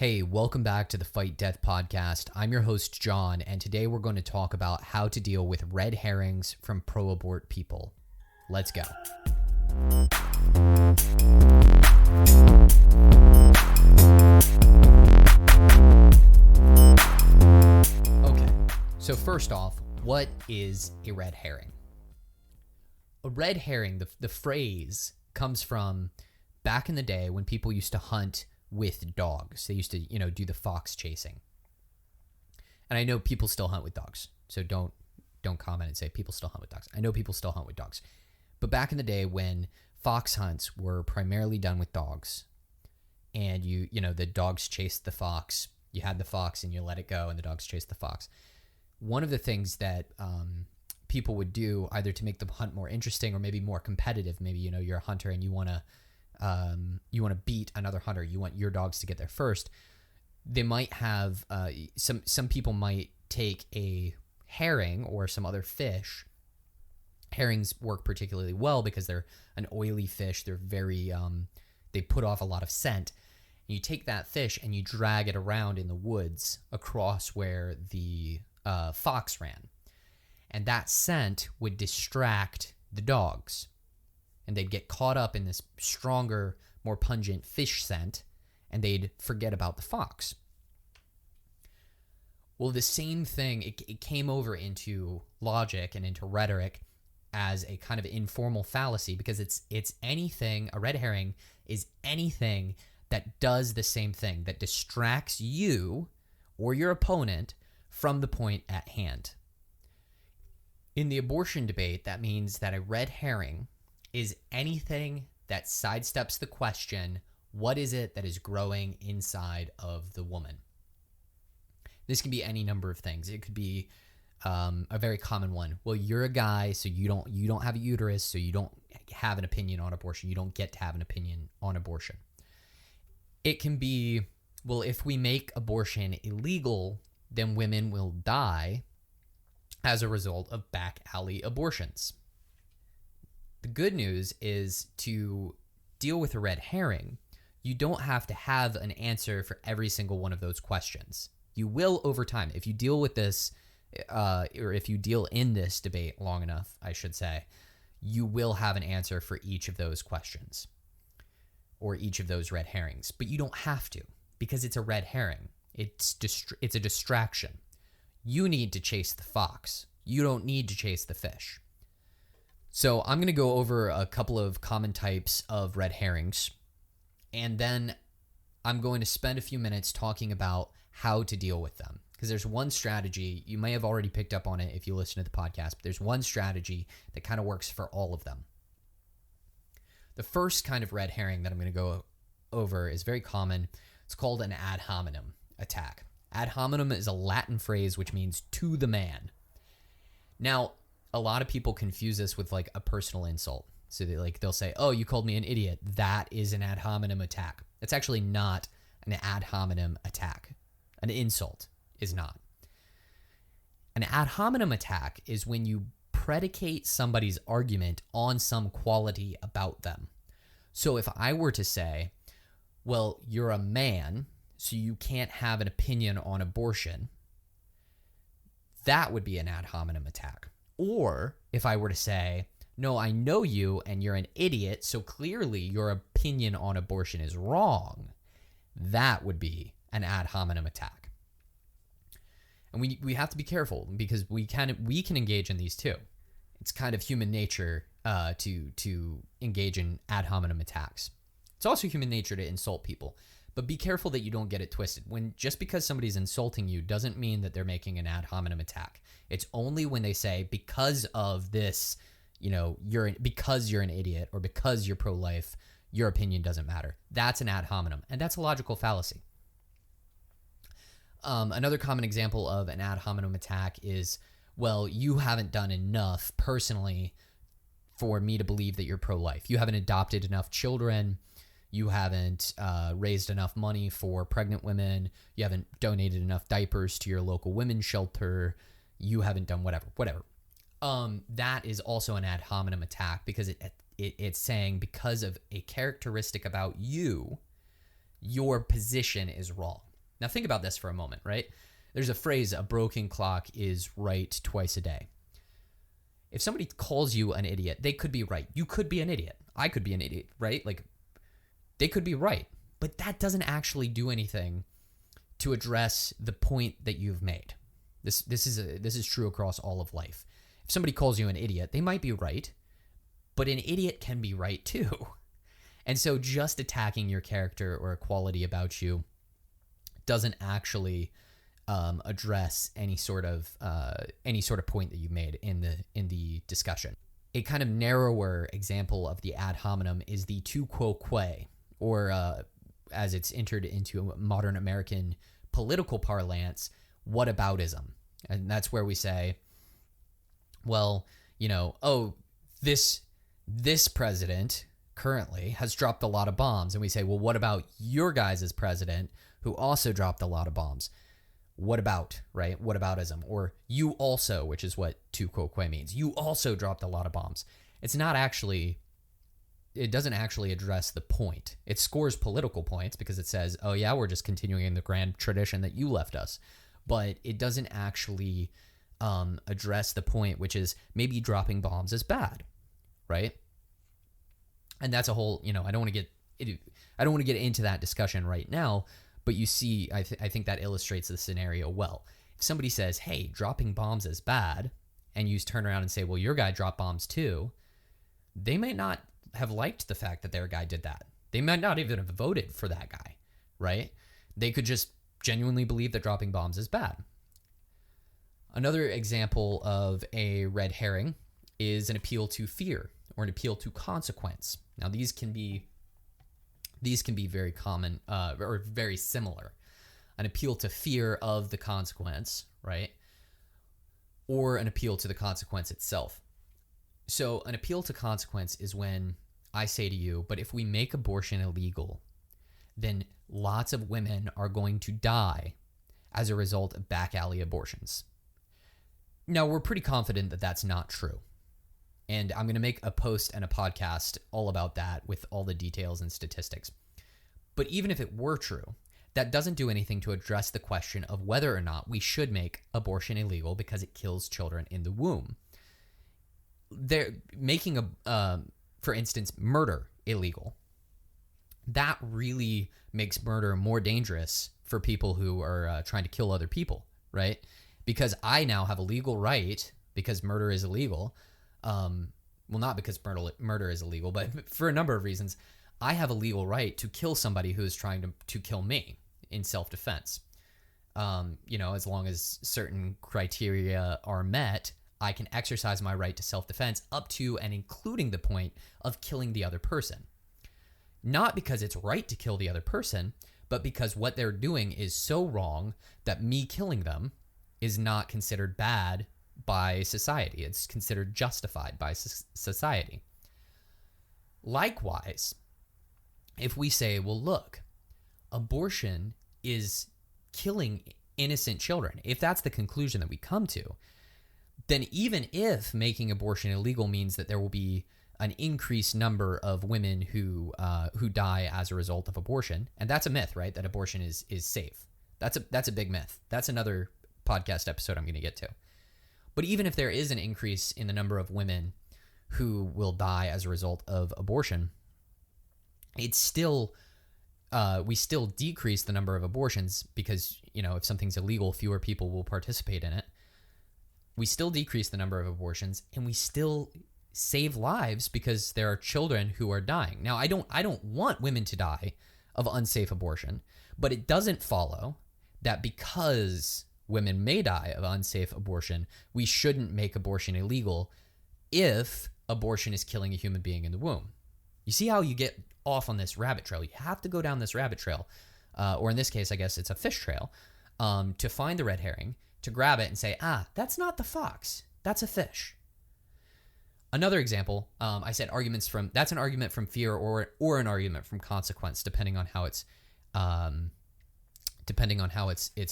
Hey, welcome back to the Fight Death podcast. I'm your host, John, and today we're going to talk about how to deal with red herrings from pro-abort people. Let's go. Okay, so first off, what is a red herring? A red herring, the phrase comes from back in the day when people used to hunt with dogs. They used to, do the fox chasing. And I know people still hunt with dogs. So don't comment and say people still hunt with dogs. I know people still hunt with dogs. But back in the day when fox hunts were primarily done with dogs and the dogs chased the fox, you had the fox and you let it go and the dogs chased the fox. One of the things that people would do either to make the hunt more interesting or maybe more competitive, maybe, you're a hunter and you want to beat another hunter. You want your dogs to get there first. They might have some people might take a herring or some other fish. Herrings work particularly well because they're an oily fish. They're very they put off a lot of scent. And you take that fish and you drag it around in the woods across where the fox ran, and that scent would distract the dogs. And they'd get caught up in this stronger, more pungent fish scent, and they'd forget about the fox. Well, the same thing, it came over into logic and into rhetoric as a kind of informal fallacy because it's anything, a red herring is anything that does the same thing, that distracts you or your opponent from the point at hand. In the abortion debate, that means that a red herring is anything that sidesteps the question, what is it that is growing inside of the woman? This can be any number of things. It could be a very common one. Well, you're a guy, so you don't have a uterus, so you don't have an opinion on abortion. You don't get to have an opinion on abortion. It can be, well, if we make abortion illegal, then women will die as a result of back alley abortions. The good news is to deal with a red herring, you don't have to have an answer for every single one of those questions. You will over time. If you deal with this, or if you deal in this debate long enough, I should say, you will have an answer for each of those questions or each of those red herrings. But you don't have to because it's a red herring. It's a distraction. You need to chase the fox. You don't need to chase the fish. So I'm going to go over a couple of common types of red herrings, and then I'm going to spend a few minutes talking about how to deal with them. Because there's one strategy, you may have already picked up on it if you listen to the podcast, but there's one strategy that kind of works for all of them. The first kind of red herring that I'm going to go over is very common. It's called an ad hominem attack. Ad hominem is a Latin phrase which means to the man. Now, a lot of people confuse this with like a personal insult. So they'll say, oh, you called me an idiot. That is an ad hominem attack. It's actually not an ad hominem attack. An insult is not. An ad hominem attack is when you predicate somebody's argument on some quality about them. So if I were to say, well, you're a man, so you can't have an opinion on abortion, that would be an ad hominem attack. Or if I were to say, no, I know you and you're an idiot, so clearly your opinion on abortion is wrong, that would be an ad hominem attack. And we have to be careful because we can engage in these too. It's kind of human nature to engage in ad hominem attacks. It's also human nature to insult people. But be careful that you don't get it twisted. Just because somebody's insulting you doesn't mean that they're making an ad hominem attack. It's only when they say, because of this, because you're an idiot or because you're pro-life, your opinion doesn't matter. That's an ad hominem, and that's a logical fallacy. Another common example of an ad hominem attack is, well, you haven't done enough personally for me to believe that you're pro-life. You haven't adopted enough children. You haven't raised enough money for pregnant women. You haven't donated enough diapers to your local women's shelter. You haven't done whatever. That is also an ad hominem attack because it's saying because of a characteristic about you, your position is wrong. Now think about this for a moment, right? There's a phrase, a broken clock is right twice a day. If somebody calls you an idiot, they could be right. You could be an idiot. I could be an idiot, right? Like, they could be right. But that doesn't actually do anything to address the point that you've made. This is true across all of life. If somebody calls you an idiot, they might be right, but an idiot can be right too. And so just attacking your character or a quality about you doesn't actually address any sort of point that you made in the discussion. A kind of narrower example of the ad hominem is the tu quoque, or as it's entered into modern American political parlance, whataboutism. And that's where we say, well, this president currently has dropped a lot of bombs. And we say, well, what about your guys' president who also dropped a lot of bombs? What about, right? Whataboutism. Or you also, which is what tu quoque means. You also dropped a lot of bombs. It doesn't actually address the point. It scores political points because it says, oh yeah, we're just continuing the grand tradition that you left us. But it doesn't actually address the point, which is maybe dropping bombs is bad, right? And that's a whole, I don't want to get into that discussion right now, but you see, I think that illustrates the scenario well. If somebody says, hey, dropping bombs is bad, and you turn around and say, well, your guy dropped bombs too, they might not have liked the fact that their guy did that. They might not even have voted for that guy, right? They could just genuinely believe that dropping bombs is bad. Another example of a red herring is an appeal to fear or an appeal to consequence. Now, these can be very common or very similar. An appeal to fear of the consequence, right? Or an appeal to the consequence itself. So an appeal to consequence is when I say to you, but if we make abortion illegal, then lots of women are going to die as a result of back alley abortions. Now, we're pretty confident that that's not true. And I'm going to make a post and a podcast all about that with all the details and statistics. But even if it were true, that doesn't do anything to address the question of whether or not we should make abortion illegal because it kills children in the womb. They're making for instance, murder illegal. That really makes murder more dangerous for people who are trying to kill other people, right? Because I now have a legal right, because murder is illegal. Well, not because murder is illegal, but for a number of reasons, I have a legal right to kill somebody who is trying to kill me in self-defense. As long as certain criteria are met, I can exercise my right to self-defense up to and including the point of killing the other person. Not because it's right to kill the other person, but because what they're doing is so wrong that me killing them is not considered bad by society. It's considered justified by society. Likewise, if we say, well, look, abortion is killing innocent children, if that's the conclusion that we come to, then even if making abortion illegal means that there will be an increased number of women who die as a result of abortion, and that's a myth, right? That abortion is safe. That's a big myth. That's another podcast episode I'm going to get to. But even if there is an increase in the number of women who will die as a result of abortion, it's still we still decrease the number of abortions because, if something's illegal, fewer people will participate in it. We still decrease the number of abortions, and we still save lives because there are children who are dying. Now, I don't want women to die of unsafe abortion, but it doesn't follow that because women may die of unsafe abortion, we shouldn't make abortion illegal if abortion is killing a human being in the womb. You see how you get off on this rabbit trail? You have to go down this rabbit trail, or in this case, I guess it's a fish trail, to find the red herring, to grab it and say, that's not the fox, that's a fish. Another example, I said that's an argument from fear or an argument from consequence, depending on how it's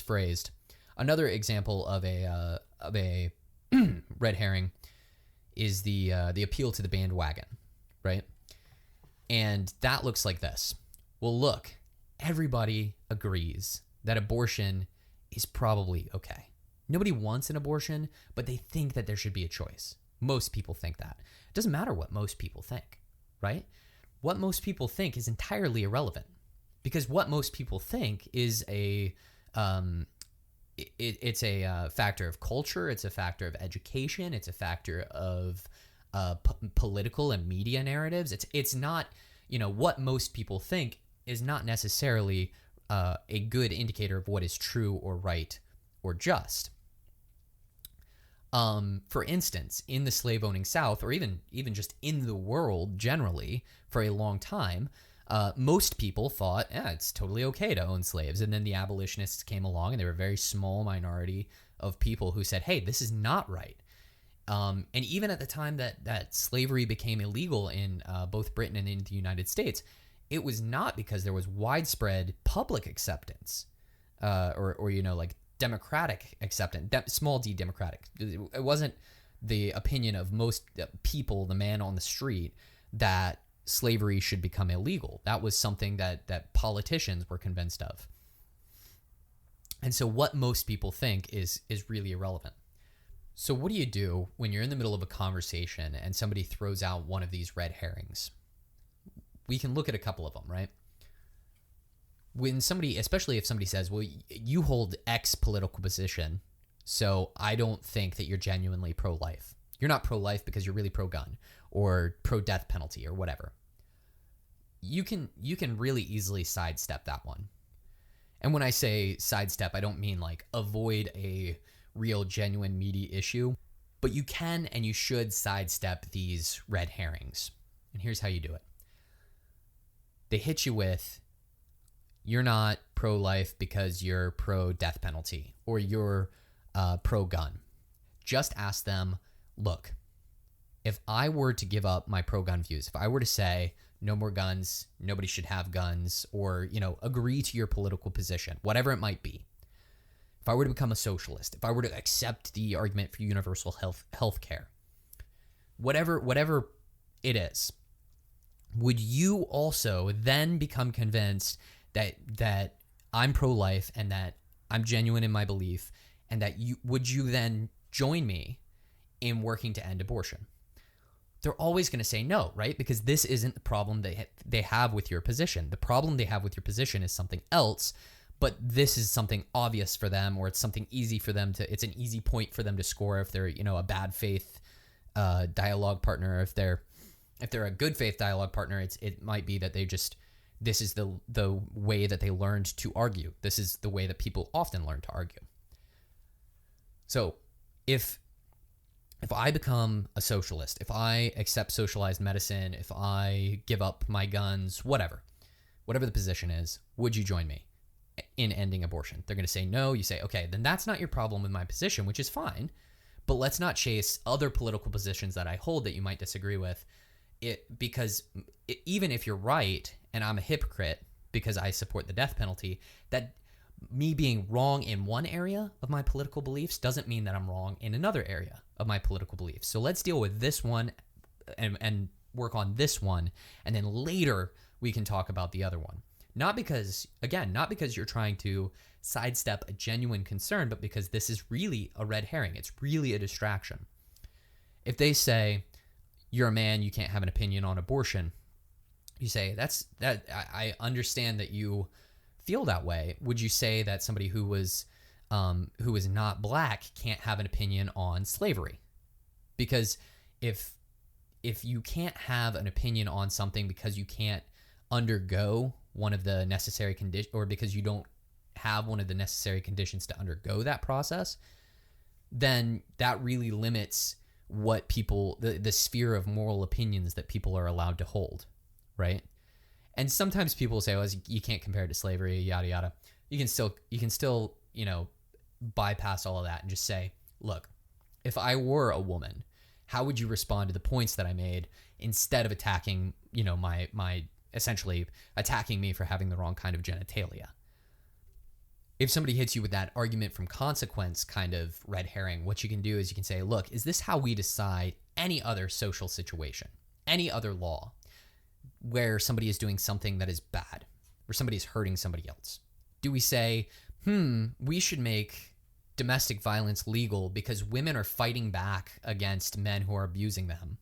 phrased. Another example of a red herring is the appeal to the bandwagon, right? And that looks like this. Well, look, everybody agrees that abortion is probably okay. Nobody wants an abortion, but they think that there should be a choice. Most people think that. It doesn't matter what most people think, right? What most people think is entirely irrelevant, because what most people think is it's a factor of culture, it's a factor of education, it's a factor of political and media narratives. It's not, what most people think is not necessarily a good indicator of what is true or right or just. For instance, in the slave-owning South, or even just in the world generally, for a long time, most people thought, it's totally okay to own slaves. And then the abolitionists came along, and they were a very small minority of people who said, hey, this is not right. And even at the time that slavery became illegal in both Britain and in the United States, it was not because there was widespread public acceptance, or like democratic acceptance, small d democratic. It wasn't the opinion of most people, the man on the street, that slavery should become illegal. That was something that politicians were convinced of. And so what most people think is really irrelevant. So what do you do when you're in the middle of a conversation and somebody throws out one of these red herrings? We can look at a couple of them, right? When somebody, especially if somebody says, well, you hold X political position, so I don't think that you're genuinely pro-life. You're not pro-life because you're really pro-gun or pro-death penalty or whatever. You can really easily sidestep that one. And when I say sidestep, I don't mean like avoid a real, genuine, meaty issue, but you can and you should sidestep these red herrings. And here's how you do it. They hit you with, you're not pro-life because you're pro-death penalty or you're pro-gun. Just ask them, look, if I were to give up my pro-gun views, if I were to say no more guns, nobody should have guns, or, agree to your political position, whatever it might be. If I were to become a socialist, if I were to accept the argument for universal health care, whatever it is, would you also then become convinced that I'm pro-life and that I'm genuine in my belief, and that would you then join me in working to end abortion? They're always going to say no, right? Because this isn't the problem they have with your position. The problem they have with your position is something else, but this is something obvious for them, or it's something easy for them it's an easy point for them to score if they're, a bad faith dialogue partner. If they're a good faith dialogue partner, it might be that this is the way that they learned to argue. This is the way that people often learn to argue. So if I become a socialist, if I accept socialized medicine, if I give up my guns, whatever the position is, would you join me in ending abortion? They're going to say no. You say, okay, then that's not your problem with my position, which is fine, but let's not chase other political positions that I hold that you might disagree with. Even if you're right and I'm a hypocrite because I support the death penalty, that me being wrong in one area of my political beliefs doesn't mean that I'm wrong in another area of my political beliefs. So let's deal with this one and work on this one, and then later we can talk about the other one. Not because you're trying to sidestep a genuine concern, but because this is really a red herring. It's really a distraction. If they say, you're a man, you can't have an opinion on abortion, you say, I understand that you feel that way. Would you say that somebody who is not black can't have an opinion on slavery? Because if you can't have an opinion on something because you can't undergo one of the necessary conditions, or because you don't have one of the necessary conditions to undergo that process, then that really limits what people, the sphere of moral opinions that people are allowed to hold, right? And sometimes people say, well, you can't compare it to slavery, yada, yada. You can still, bypass all of that and just say, look, if I were a woman, how would you respond to the points that I made, instead of attacking, my essentially attacking me for having the wrong kind of genitalia? If somebody hits you with that argument from consequence kind of red herring, what you can do is you can say, look, is this how we decide any other social situation, any other law, where somebody is doing something that is bad, where somebody is hurting somebody else? Do we say, we should make domestic violence legal because women are fighting back against men who are abusing them.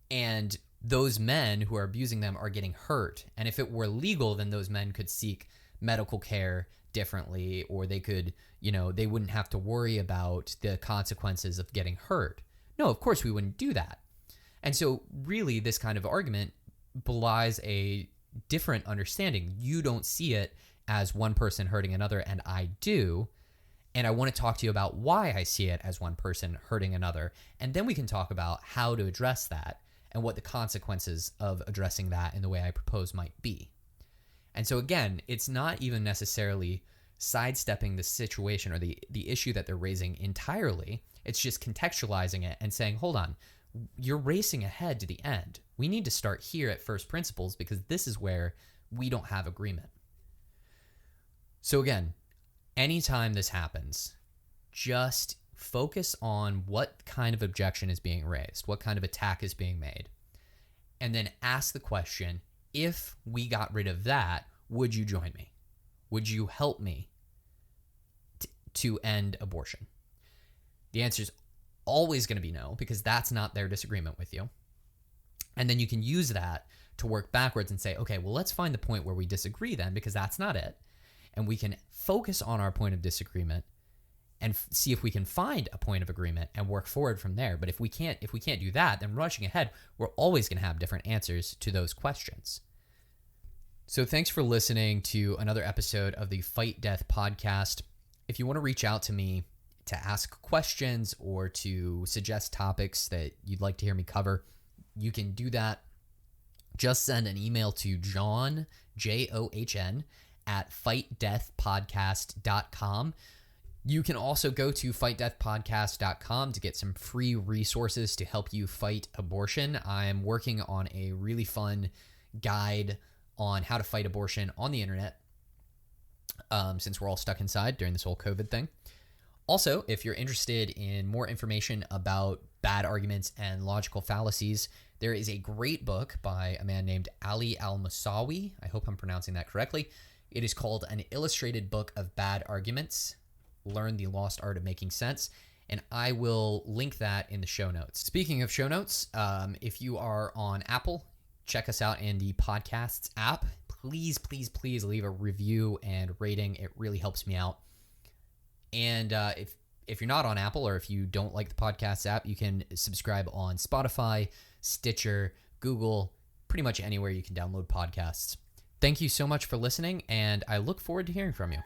And those men who are abusing them are getting hurt. And if it were legal, then those men could seek medical care differently, or they could, they wouldn't have to worry about the consequences of getting hurt. No, of course we wouldn't do that. And so really this kind of argument belies a different understanding. You don't see it as one person hurting another, and I do. And I want to talk to you about why I see it as one person hurting another. And then we can talk about how to address that and what the consequences of addressing that in the way I propose might be. And so again, it's not even necessarily sidestepping the situation or the issue that they're raising entirely. It's just contextualizing it and saying, hold on, you're racing ahead to the end. We need to start here at first principles because this is where we don't have agreement. So again, anytime this happens, just focus on what kind of objection is being raised, what kind of attack is being made, and then ask the question, if we got rid of that, would you join me? Would you help me to end abortion? The answer is always going to be no, because that's not their disagreement with you. And then you can use that to work backwards and say, okay, well, let's find the point where we disagree then, because that's not it. And we can focus on our point of disagreement and see if we can find a point of agreement and work forward from there. But if we can't do that, then rushing ahead, we're always going to have different answers to those questions. So thanks for listening to another episode of the Fight Death podcast. If you want to reach out to me to ask questions or to suggest topics that you'd like to hear me cover, you can do that. Just send an email to John, John, at fightdeathpodcast.com. You can also go to fightdeathpodcast.com to get some free resources to help you fight abortion. I'm working on a really fun guide on how to fight abortion on the internet, since we're all stuck inside during this whole COVID thing. Also, if you're interested in more information about bad arguments and logical fallacies, there is a great book by a man named Ali Al-Musawi. I hope I'm pronouncing that correctly. It is called An Illustrated Book of Bad Arguments, Learn the Lost Art of Making Sense, and I will link that in the show notes. Speaking of show notes, if you are on Apple, check us out in the podcasts app. Please, please, please leave a review and rating. It really helps me out. And if you're not on Apple, or if you don't like the podcasts app, you can subscribe on Spotify, Stitcher, Google, pretty much anywhere you can download podcasts. Thank you so much for listening, and I look forward to hearing from you.